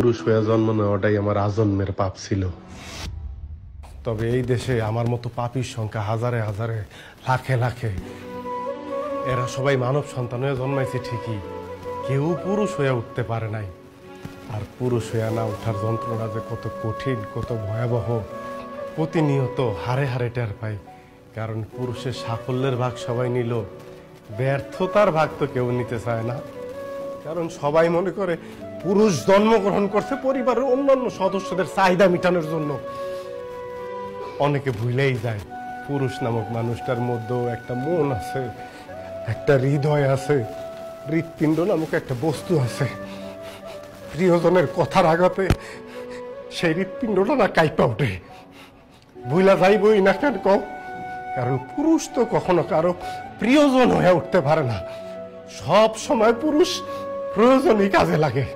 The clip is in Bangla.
পুরুষ হয়ে জন্ম নেওয়াটাই আমার আজন্মের পাপ ছিল। তবে এই দেশে আমার মতো পাপীর সংখ্যা হাজারে হাজারে, লাখে লাখে। এরা সবাই মানব সন্তান হয়ে জন্মাইছে ঠিকই, কেউ পুরুষ হয়ে উঠতে পারে নাই। আর পুরুষ হয়ে না ওঠার যন্ত্রণা যে কত কঠিন, কত ভয়াবহ, প্রতিনিয়ত হারে হারে টের পাই। কারণ পুরুষের সাফল্যের ভাগ সবাই নিল, ব্যর্থতার ভাগ তো কেউ নিতে চায় না। কারণ সবাই মনে করে পুরুষ জন্মগ্রহণ করছে পরিবারের অন্যান্য সদস্যদের চাহিদা মেটানোর জন্য। অনেকে ভুলেই যায় পুরুষ নামক মানুষটার মধ্যেও একটা মন আছে, একটা হৃদয় আছে, হৃৎপিণ্ড নামক একটা বস্তু আছে। প্রিয়জনের কথার আঘাতে সেই হৃৎপিণ্ডটা না কাইপা ওঠে। ভুলা যাইবই না কেন কও? কারণ পুরুষ তো কখনো কারো প্রিয়জন হয়ে উঠতে পারে না। সব সময় পুরুষ প্রয়োজনই কাজে লাগে।